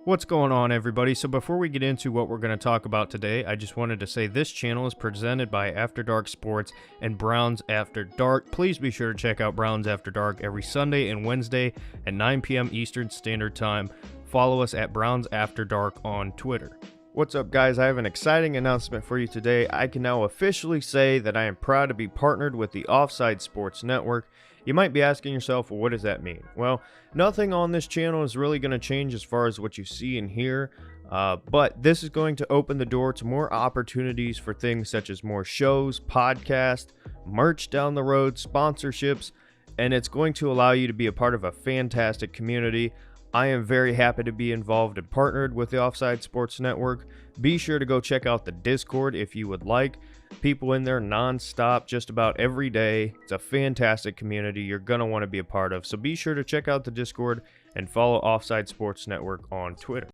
What's going on, everybody? So before we get into what we're going to talk about today, I just wanted to say this channel is presented by After Dark Sports and Browns After Dark. Please be sure to check out Browns After Dark every Sunday and Wednesday at 9 p.m. Eastern Standard Time. Follow us at Browns After Dark on Twitter. What's up, guys? I have an exciting announcement for you today. I can now officially say that I am proud to be partnered with the Offside Sports Network. You might be asking yourself, well, what does that mean? Well, nothing on this channel is really going to change as far as what you see and hear, but this is going to open the door to more opportunities for things such as more shows, podcasts, merch down the road, sponsorships, and it's going to allow you to be a part of a fantastic community. I am very happy to be involved and partnered with the Offside Sports Network. Be sure to go check out the Discord if you would like. People in there non-stop just about every day. It's a fantastic community you're going to want to be a part of. So be sure to check out the Discord and follow Offside Sports Network on Twitter.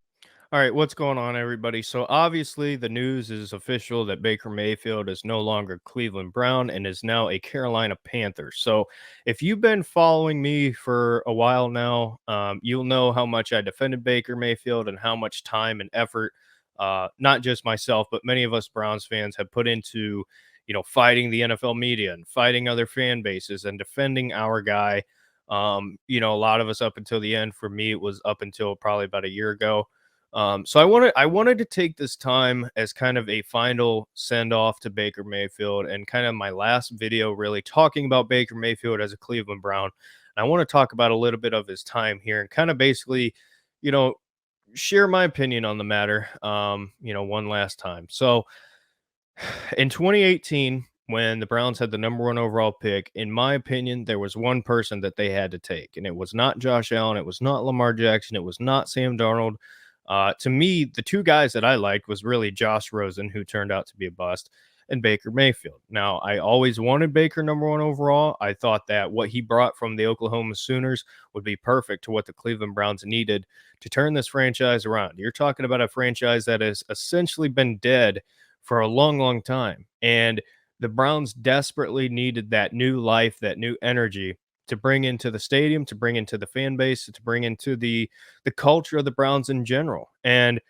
All right, what's going on, everybody? So obviously the news is official that Baker Mayfield is no longer Cleveland Brown and is now a Carolina Panther. So if you've been following me for a while now, you'll know how much I defended Baker Mayfield and how much time and effort, not just myself, but many of us Browns fans have put into, fighting the NFL media and fighting other fan bases and defending our guy. A lot of us up until the end. For me, it was up until probably about a year ago. So I wanted to take this time as kind of a final send off to Baker Mayfield and kind of my last video really talking about Baker Mayfield as a Cleveland Brown. And I want to talk about a little bit of his time here and kind of basically, share my opinion on the matter, one last time. So in 2018, when the Browns had the number 1 overall pick, in my opinion, there was one person that they had to take, and it was not Josh Allen. It was not Lamar Jackson. It was not Sam Darnold. To me, the two guys that I liked was really Josh Rosen, who turned out to be a bust, and Baker Mayfield. Now, I always wanted Baker number 1 overall. I thought that what he brought from the Oklahoma Sooners would be perfect to what the Cleveland Browns needed to turn this franchise around. You're talking about a franchise that has essentially been dead for a long, long time, and the Browns desperately needed that new life, that new energy to bring into the stadium, to bring into the fan base, to bring into the culture of the Browns in general. And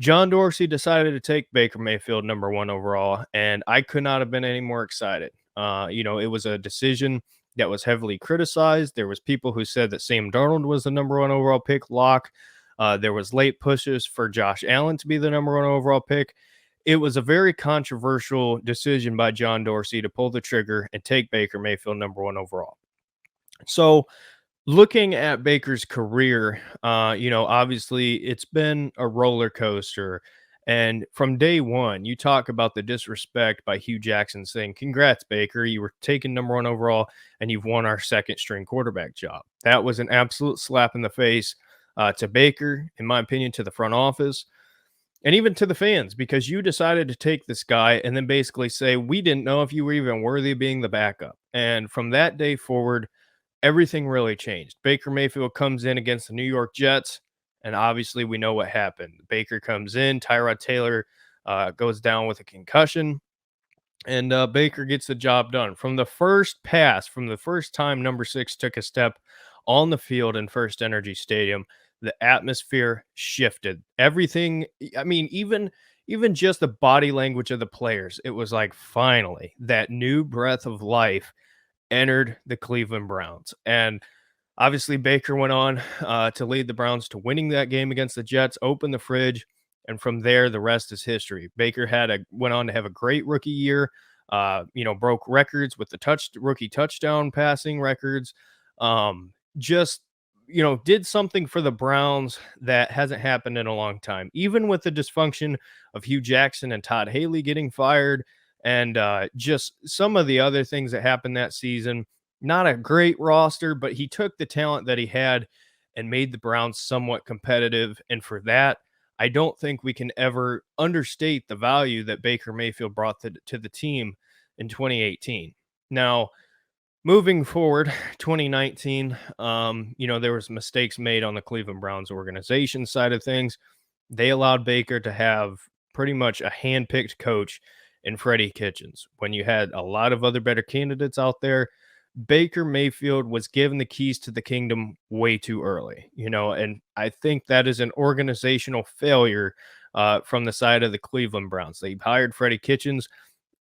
John Dorsey decided to take Baker Mayfield number 1 overall, and I could not have been any more excited. It was a decision that was heavily criticized. There was people who said that Sam Darnold was the number 1 overall pick lock. There was late pushes for Josh Allen to be the number 1 overall pick. It was a very controversial decision by John Dorsey to pull the trigger and take Baker Mayfield number 1 overall. So looking at Baker's career, obviously it's been a roller coaster. And from day one, you talk about the disrespect by Hugh Jackson saying, "Congrats, Baker. You were taken number 1 overall and you've won our second string quarterback job." That was an absolute slap in the face to Baker, in my opinion, to the front office, and even to the fans, because you decided to take this guy and then basically say, "We didn't know if you were even worthy of being the backup." And from that day forward, everything really changed. Baker Mayfield comes in against the New York Jets, and obviously we know what happened. Baker comes in, Tyrod Taylor goes down with a concussion, and Baker gets the job done. From the first pass, from the first time number 6 took a step on the field in First Energy Stadium, the atmosphere shifted. Everything, I mean, even just the body language of the players, it was like finally that new breath of life entered the Cleveland Browns. And obviously Baker went on to lead the Browns to winning that game against the Jets, open the fridge, and from there the rest is history. Baker went on to have a great rookie year, broke records with the rookie touchdown passing records. Did something for the Browns that hasn't happened in a long time, even with the dysfunction of Hugh Jackson and Todd Haley getting fired. And just some of the other things that happened that season. Not a great roster, but he took the talent that he had and made the Browns somewhat competitive. And for that, I don't think we can ever understate the value that Baker Mayfield brought to the team in 2018. Now, moving forward, 2019, there was mistakes made on the Cleveland Browns organization side of things. They allowed Baker to have pretty much a hand-picked coach in Freddie Kitchens. When you had a lot of other better candidates out there, Baker Mayfield was given the keys to the kingdom way too early, and I think that is an organizational failure from the side of the Cleveland Browns. They hired Freddie Kitchens.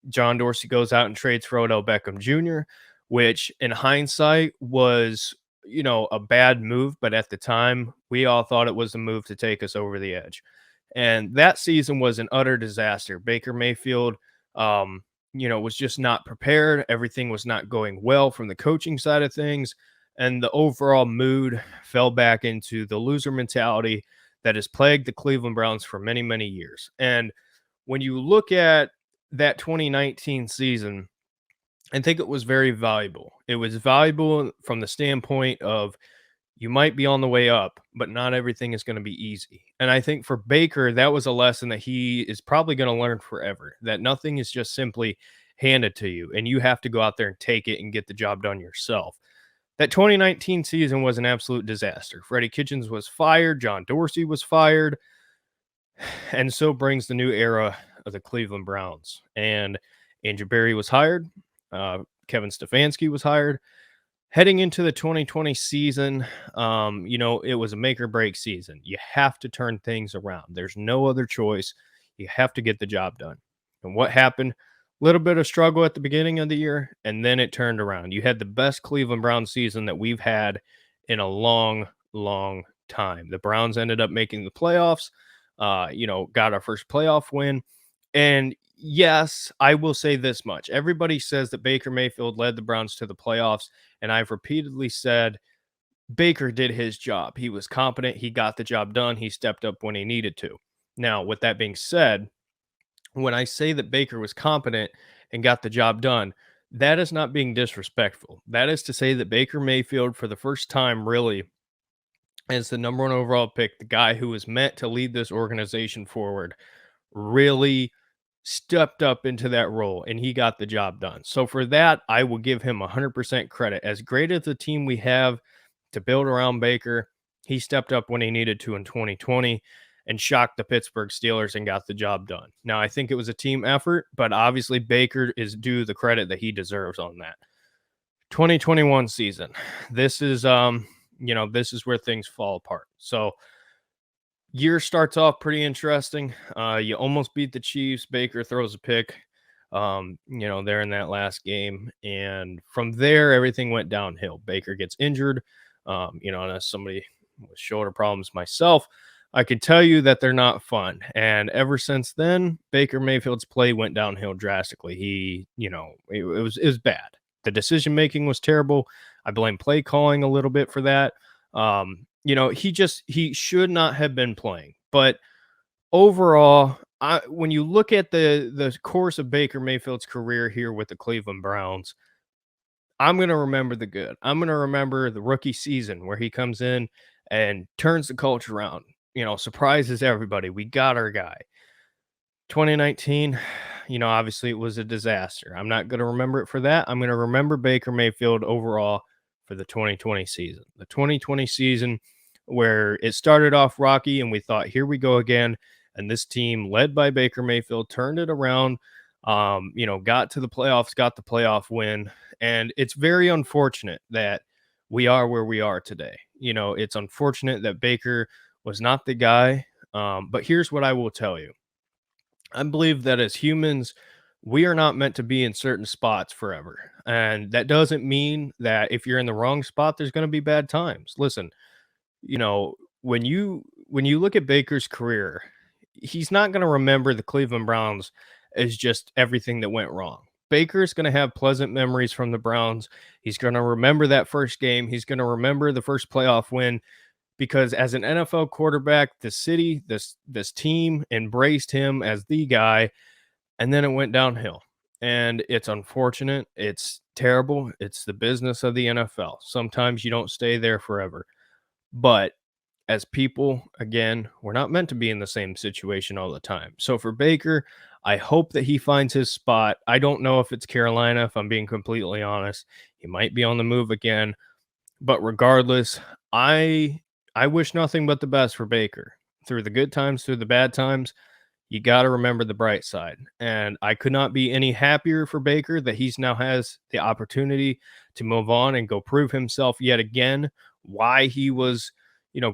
John Dorsey goes out and trades for Odell Beckham Jr., which in hindsight was, a bad move. But at the time, we all thought it was the move to take us over the edge. And that season was an utter disaster. Baker Mayfield, was just not prepared. Everything was not going well from the coaching side of things. And the overall mood fell back into the loser mentality that has plagued the Cleveland Browns for many, many years. And when you look at that 2019 season, I think it was very valuable. It was valuable from the standpoint of you might be on the way up, but not everything is going to be easy. And I think for Baker, that was a lesson that he is probably going to learn forever, that nothing is just simply handed to you and you have to go out there and take it and get the job done yourself. That 2019 season was an absolute disaster. Freddie Kitchens was fired, John Dorsey was fired, and so brings the new era of the Cleveland Browns. And Andrew Berry was hired. Kevin Stefanski was hired. Heading into the 2020 season, it was a make or break season. You have to turn things around. There's no other choice. You have to get the job done. And what happened? A little bit of struggle at the beginning of the year, and then it turned around. You had the best Cleveland Browns season that we've had in a long, long time. The Browns ended up making the playoffs, got our first playoff win. And yes, I will say this much. Everybody says that Baker Mayfield led the Browns to the playoffs, and I've repeatedly said Baker did his job. He was competent. He got the job done. He stepped up when he needed to. Now, with that being said, when I say that Baker was competent and got the job done, that is not being disrespectful. That is to say that Baker Mayfield, for the first time, really, as the number one overall pick, the guy who was meant to lead this organization forward, really stepped up into that role and he got the job done. So for that, I will give him 100% credit. As great as the team we have to build around Baker, he stepped up when he needed to in 2020 and shocked the Pittsburgh Steelers and got the job done. Now, I think it was a team effort, but obviously Baker is due the credit that he deserves on that. 2021 season. This is this is where things fall apart. So year starts off pretty interesting. You almost beat the Chiefs. Baker throws a pick, there in that last game. And from there, everything went downhill. Baker gets injured. And as somebody with shoulder problems myself, I could tell you that they're not fun. And ever since then, Baker Mayfield's play went downhill drastically. It was bad. The decision-making was terrible. I blame play calling a little bit for that. He should not have been playing. But overall, when you look at the course of Baker Mayfield's career here with the Cleveland Browns, I'm going to remember the good. I'm going to remember the rookie season where he comes in and turns the culture around, surprises everybody. We got our guy. 2019, obviously it was a disaster. I'm not going to remember it for that. I'm going to remember Baker Mayfield overall for the 2020 season. The 2020 season where it started off rocky and we thought, here we go again. And this team led by Baker Mayfield turned it around, got to the playoffs, got the playoff win. And it's very unfortunate that we are where we are today. It's unfortunate that Baker was not the guy. But here's what I will tell you. I believe that as humans, we are not meant to be in certain spots forever. And that doesn't mean that if you're in the wrong spot, there's going to be bad times. Listen, when you look at Baker's career, he's not going to remember the Cleveland Browns as just everything that went wrong. Baker's going to have pleasant memories from the Browns. He's going to remember that first game. He's going to remember the first playoff win. Because as an NFL quarterback, the city, this team embraced him as the guy, and then it went downhill. And it's unfortunate. It's terrible. It's the business of the NFL. Sometimes you don't stay there forever. But as people, again, we're not meant to be in the same situation all the time. So for Baker, I hope that he finds his spot. I don't know if it's Carolina, if I'm being completely honest. He might be on the move again. But regardless, I wish nothing but the best for Baker. Through the good times, through the bad times, you got to remember the bright side. And I could not be any happier for Baker that he's now has the opportunity to move on and go prove himself yet again, why he was,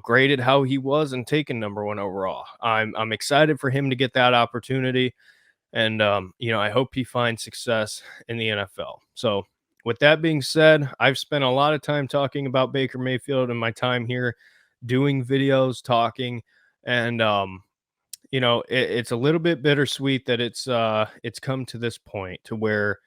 graded how he was and taken number one overall. I'm excited for him to get that opportunity. And, I hope he finds success in the NFL. So, with that being said, I've spent a lot of time talking about Baker Mayfield in my time here doing videos, talking, and, it's a little bit bittersweet that it's come to this point to where,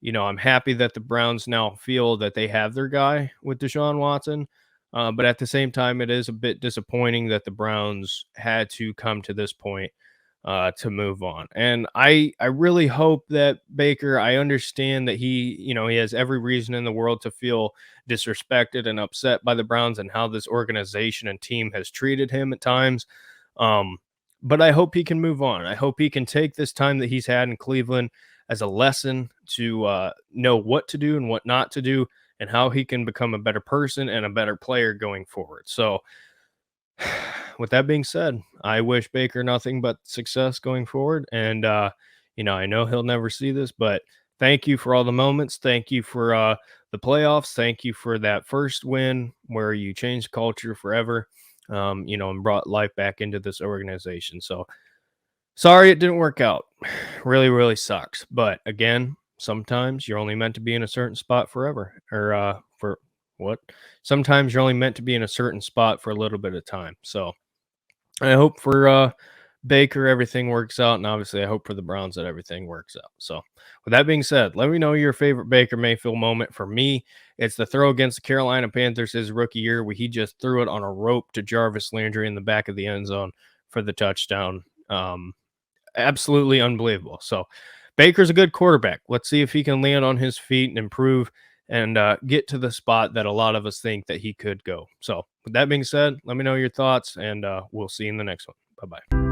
I'm happy that the Browns now feel that they have their guy with Deshaun Watson. But at the same time, it is a bit disappointing that the Browns had to come to this point to move on. And I really hope that Baker, I understand that he has every reason in the world to feel disrespected and upset by the Browns and how this organization and team has treated him at times. Um, but I hope he can move on. I hope he can take this time that he's had in Cleveland as a lesson to know what to do and what not to do, and how he can become a better person and a better player going forward. So, with that being said, I wish Baker nothing but success going forward. And, I know he'll never see this, but thank you for all the moments. Thank you for the playoffs. Thank you for that first win where you changed culture forever, and brought life back into this organization. So sorry it didn't work out. Really, really sucks. But again, sometimes you're only meant to be in a certain spot forever, or for what? Sometimes you're only meant to be in a certain spot for a little bit of time. So I hope for Baker everything works out, and obviously I hope for the Browns that everything works out. So with that being said, let me know your favorite Baker Mayfield moment. For me, it's the throw against the Carolina Panthers his rookie year, where he just threw it on a rope to Jarvis Landry in the back of the end zone for the touchdown. Absolutely unbelievable. So Baker's a good quarterback. Let's see if he can land on his feet and improve and get to the spot that a lot of us think that he could go. So with that being said, let me know your thoughts, and we'll see you in the next one. Bye-bye.